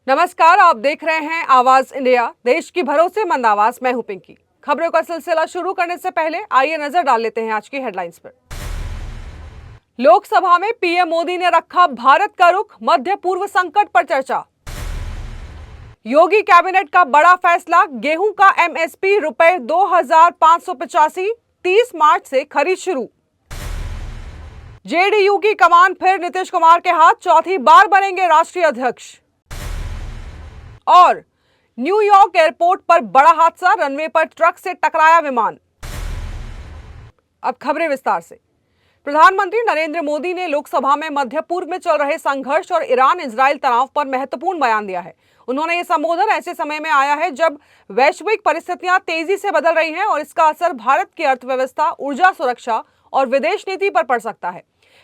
नमस्कार, आप देख रहे हैं आवाज इंडिया, देश की भरोसेमंद आवाज। मैं हूं पिंकी। खबरों का सिलसिला शुरू करने से पहले आइए नजर डाल लेते हैं आज की हेडलाइंस पर। लोकसभा में पीएम मोदी ने रखा भारत का रुख, मध्य पूर्व संकट पर चर्चा। योगी कैबिनेट का बड़ा फैसला, गेहूं का एमएसपी रुपए 2,585, 30 मार्च से खरीद शुरू। जेडीयू की कमान फिर नीतीश कुमार के हाथ, चौथी बार बनेंगे राष्ट्रीय अध्यक्ष। और न्यूयॉर्क एयरपोर्ट पर बड़ा हादसा, रनवे पर ट्रक से टकराया विमान। अब खबरें विस्तार से। प्रधानमंत्री नरेंद्र मोदी ने लोकसभा में मध्य पूर्व में चल रहे संघर्ष और ईरान इजराइल तनाव पर महत्वपूर्ण बयान दिया है। उन्होंने यह संबोधन ऐसे समय में आया है जब वैश्विक परिस्थितियां तेजी से बदल रही हैं और इसका असर भारत की अर्थव्यवस्था, ऊर्जा सुरक्षा और विदेश नीति पर पड़ सकता है।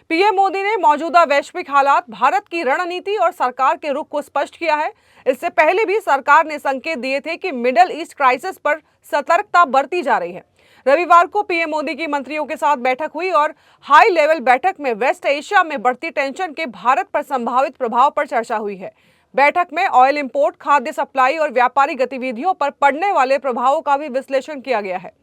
पीएम मोदी ने मौजूदा वैश्विक हालात, भारत की रणनीति और सरकार के रुख को स्पष्ट किया है। इससे पहले भी सरकार ने संकेत दिए थे कि मिडिल ईस्ट क्राइसिस पर सतर्कता बरती जा रही है। रविवार को पीएम मोदी की मंत्रियों के साथ बैठक हुई और हाई लेवल बैठक में वेस्ट एशिया में बढ़ती टेंशन के भारत पर संभावित प्रभाव पर चर्चा हुई है। बैठक में ऑयल इंपोर्ट, खाद्य सप्लाई और व्यापारिक गतिविधियों पर पड़ने वाले प्रभावों का भी विश्लेषण किया गया है।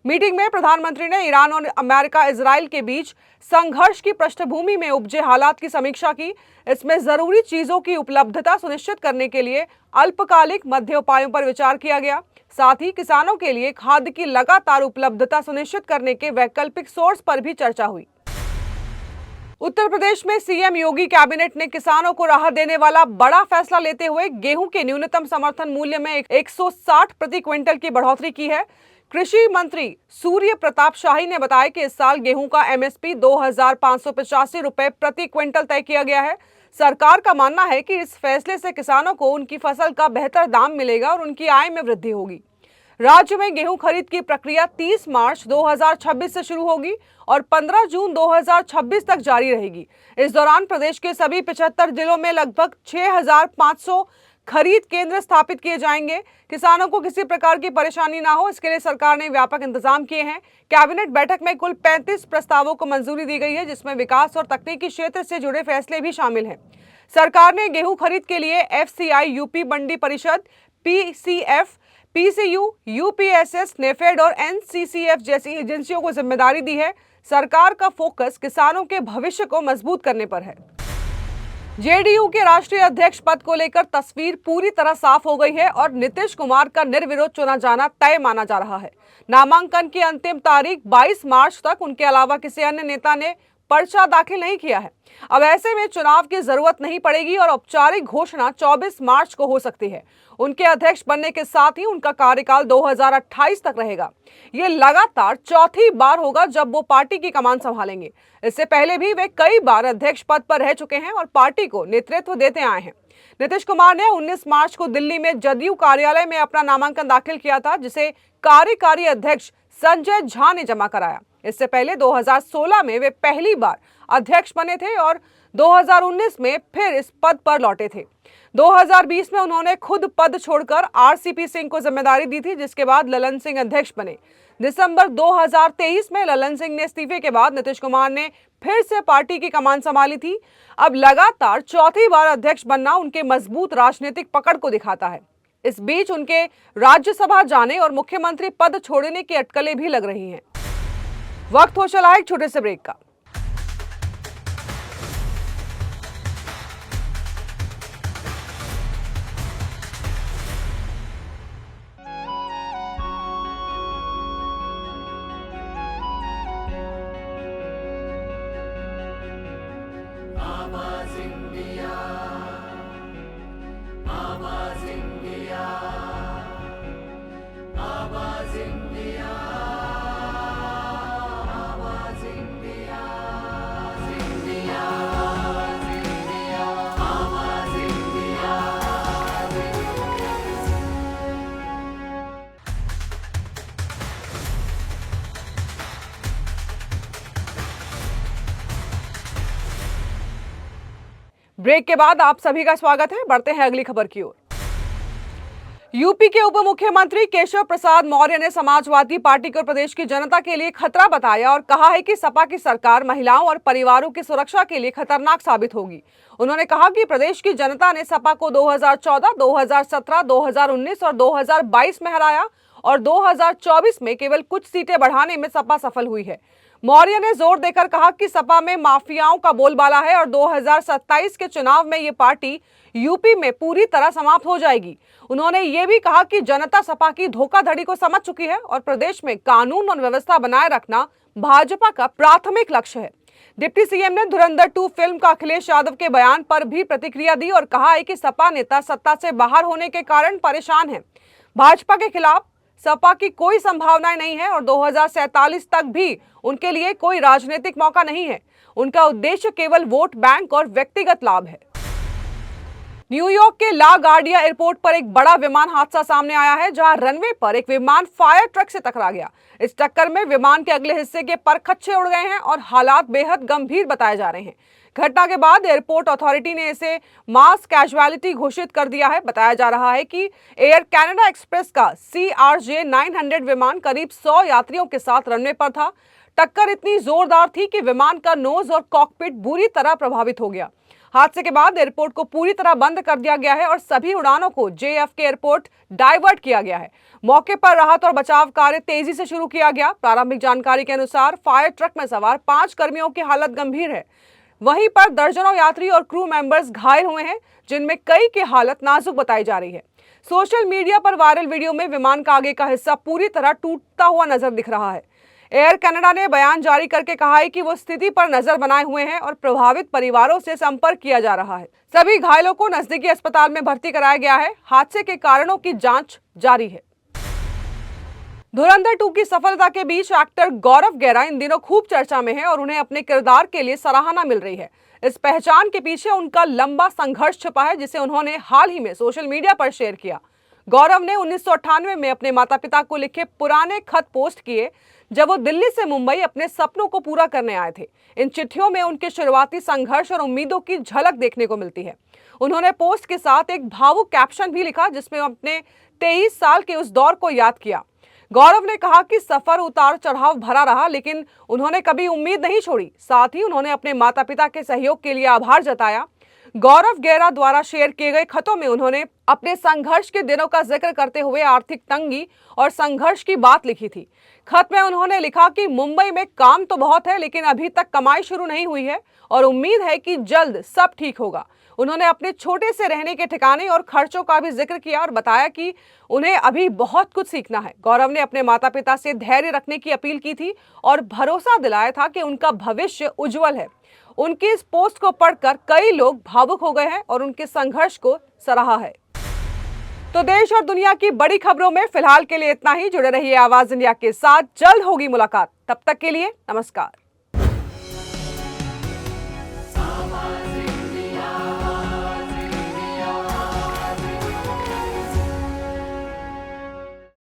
मीटिंग में प्रधानमंत्री ने ईरान और अमेरिका इजराइल के बीच संघर्ष की पृष्ठभूमि में उपजे हालात की समीक्षा की। इसमें जरूरी चीजों की उपलब्धता सुनिश्चित करने के लिए अल्पकालिक मध्य उपायों पर विचार किया गया। साथ ही किसानों के लिए खाद्य की लगातार उपलब्धता सुनिश्चित करने के वैकल्पिक सोर्स पर भी चर्चा हुई। उत्तर प्रदेश में सीएम योगी कैबिनेट ने किसानों को राहत देने वाला बड़ा फैसला लेते हुए गेहूं के न्यूनतम समर्थन मूल्य में 160 प्रति क्विंटल की बढ़ोतरी की है। कृषि मंत्री सूर्य प्रताप शाही ने बताया कि इस साल गेहूं का एमएसपी 2,585 रुपए प्रति क्विंटल तय किया गया है। सरकार का मानना है कि इस फैसले से किसानों को उनकी फसल का बेहतर दाम मिलेगा और उनकी आय में वृद्धि होगी। राज्य में गेहूं खरीद की प्रक्रिया 30 मार्च 2026 से शुरू होगी और 15 जून 2026 तक जारी रहेगी। इस दौरान प्रदेश के सभी 75 जिलों में लगभग 6,500 खरीद केंद्र स्थापित किए जाएंगे। किसानों को किसी प्रकार की परेशानी ना हो, इसके लिए सरकार ने व्यापक इंतजाम किए हैं। कैबिनेट बैठक में कुल 35 प्रस्तावों को मंजूरी दी गई है, जिसमें विकास और तकनीकी क्षेत्र से जुड़े फैसले भी शामिल हैं। सरकार ने गेहूं खरीद के लिए एफसीआई, यूपी मंडी परिषद, पीसीएफ, पीसीयू, यूपीएसएस, नेफेड और एनसीसीएफ जैसी एजेंसियों को जिम्मेदारी दी है। सरकार का फोकस किसानों के भविष्य को मजबूत करने पर है। जेडीयू के राष्ट्रीय अध्यक्ष पद को लेकर तस्वीर पूरी तरह साफ हो गई है और नीतीश कुमार का निर्विरोध चुना जाना तय माना जा रहा है। नामांकन की अंतिम तारीख 22 मार्च तक उनके अलावा किसी अन्य नेता ने पर्चा दाखिल नहीं किया है। अब ऐसे में चुनाव की जरूरत नहीं पड़ेगी और औपचारिक घोषणा 24 मार्च को हो सकती है। उनके अध्यक्ष बनने के साथ ही उनका कार्यकाल 2028 तक रहेगा। ये लगातार चौथी बार होगा जब वो पार्टी की कमान संभालेंगे। इससे पहले भी वे कई बार अध्यक्ष पद पर रह चुके हैं और पार्टी को नेतृत्व देते आए हैं। नीतीश कुमार ने 19 मार्च को दिल्ली में जदयू कार्यालय में अपना नामांकन दाखिल किया था, जिसे कार्यकारी अध्यक्ष संजय झा ने जमा कराया। इससे पहले 2016 में वे पहली बार अध्यक्ष बने थे और 2019 में फिर इस पद पर लौटे थे। 2020 में उन्होंने खुद पद छोड़कर आरसीपी सिंह को जिम्मेदारी दी थी, जिसके बाद ललन सिंह अध्यक्ष बने। दिसंबर 2023 में ललन सिंह ने इस्तीफे के बाद नीतीश कुमार ने फिर से पार्टी की कमान संभाली थी। अब लगातार चौथी बार अध्यक्ष बनना उनके मजबूत राजनीतिक पकड़ को दिखाता है। इस बीच उनके राज्यसभा जाने और मुख्यमंत्री पद छोड़ने की अटकलें भी लग रही हैं। वक्त हो चला है एक छोटे से ब्रेक का। ब्रेक के बाद आप सभी का स्वागत है। बढ़ते हैं अगली खबर की ओर। यूपी के उप मुख्यमंत्री केशव प्रसाद मौर्य ने समाजवादी पार्टी को प्रदेश की जनता के लिए खतरा बताया और कहा है कि सपा की सरकार महिलाओं और परिवारों की सुरक्षा के लिए खतरनाक साबित होगी। उन्होंने कहा कि प्रदेश की जनता ने सपा को 2014, 2017, 2019 और 2022 में हराया और 2024 में केवल कुछ सीटें बढ़ाने में सपा सफल हुई है। मौर्य ने जोर देकर कहा कि सपा में माफियाओं का बोलबाला है और 2027 के चुनाव में ये पार्टी यूपी में पूरी तरह समाप्त हो जाएगी। उन्होंने ये भी कहा कि जनता सपा की धोखाधड़ी को समझ चुकी है और प्रदेश में कानून और व्यवस्था बनाए रखना भाजपा का प्राथमिक लक्ष्य है। डिप्टी सीएम ने धुरंधर 2 फिल्म का अखिलेश यादव के बयान पर भी प्रतिक्रिया दी और कहा है कि सपा नेता सत्ता से बाहर होने के कारण परेशान हैं। भाजपा के खिलाफ सपा की कोई संभावनाएं नहीं है और 2047 तक भी उनके लिए कोई राजनीतिक मौका नहीं है। उनका उद्देश्य केवल वोट बैंक और व्यक्तिगत लाभ है। न्यूयॉर्क के ला गार्डिया एयरपोर्ट पर एक बड़ा विमान हादसा सामने आया है, जहां रनवे पर एक विमान फायर ट्रक से टकरा गया। इस टक्कर में विमान के अगले हिस्से के परखच्चे उड़ गए हैं और हालात बेहद गंभीर बताए जा रहे हैं। घटना के बाद एयरपोर्ट अथॉरिटी ने इसे मास कैजुअलिटी घोषित कर दिया है। बताया जा रहा है कि एयर कनाडा एक्सप्रेस का CRJ 900 विमान करीब 100 यात्रियों के साथ रनवे पर था। टक्कर इतनी जोरदार थी कि विमान का नोज और कॉकपिट बुरी तरह प्रभावित हो गया। हादसे के बाद एयरपोर्ट को पूरी तरह बंद कर दिया गया है और सभी उड़ानों को JFK एयरपोर्ट डाइवर्ट किया गया है। मौके पर राहत और बचाव कार्य तेजी से शुरू किया गया। प्रारंभिक जानकारी के अनुसार फायर ट्रक में सवार 5 कर्मियों की हालत गंभीर है। वहीं पर दर्जनों यात्री और क्रू मेंबर्स घायल हुए हैं, जिनमें कई की हालत नाजुक बताई जा रही है। सोशल मीडिया पर वायरल वीडियो में विमान का आगे का हिस्सा पूरी तरह टूटता हुआ नजर दिख रहा है। एयर कनाडा ने बयान जारी करके कहा है कि वो स्थिति पर नजर बनाए हुए हैं और प्रभावित परिवारों से संपर्क किया जा रहा है। सभी घायलों को नजदीकी अस्पताल में भर्ती कराया गया है। हादसे के कारणों की जांच जारी है। धुरंधर 2 की सफलता के बीच एक्टर गौरव गेरा इन दिनों खूब चर्चा में है और उन्हें अपने किरदार के लिए सराहना मिल रही है। इस पहचान के पीछे उनका लंबा संघर्ष छिपा है, जिसे उन्होंने हाल ही में सोशल मीडिया पर शेयर किया। गौरव ने 1998 में अपने माता पिता को लिखे पुराने खत पोस्ट किए, जब वो दिल्ली से मुंबई अपने सपनों को पूरा करने आए थे। इन चिट्ठियों में उनके शुरुआती संघर्ष और उम्मीदों की झलक देखने को मिलती है। उन्होंने पोस्ट के साथ एक भावुक कैप्शन भी लिखा, जिसमें अपने 23 साल के उस दौर को याद किया। गौरव ने कहा कि सफर उतार चढ़ाव भरा रहा, लेकिन उन्होंने कभी उम्मीद नहीं छोड़ी। साथ ही उन्होंने अपने माता पिता के सहयोग के लिए आभार जताया। गौरव गेरा द्वारा शेयर किए गए खतों में उन्होंने अपने संघर्ष के दिनों का जिक्र करते हुए आर्थिक तंगी और संघर्ष की बात लिखी थी। खत में उन्होंने लिखा कि मुंबई में काम तो बहुत है, लेकिन अभी तक कमाई शुरू नहीं हुई है और उम्मीद है कि जल्द सब ठीक होगा। उन्होंने अपने छोटे से रहने के ठिकाने और खर्चों का भी जिक्र किया और बताया कि उन्हें अभी बहुत कुछ सीखना है। गौरव ने अपने माता पिता से धैर्य रखने की अपील की थी और भरोसा दिलाया था कि उनका भविष्य उज्जवल है। उनकी इस पोस्ट को पढ़कर कई लोग भावुक हो गए हैं और उनके संघर्ष को सराहा है। तो देश और दुनिया की बड़ी खबरों में फिलहाल के लिए इतना ही। जुड़े रहिए आवाज इंडिया के साथ, जल्द होगी मुलाकात। तब तक के लिए नमस्कार।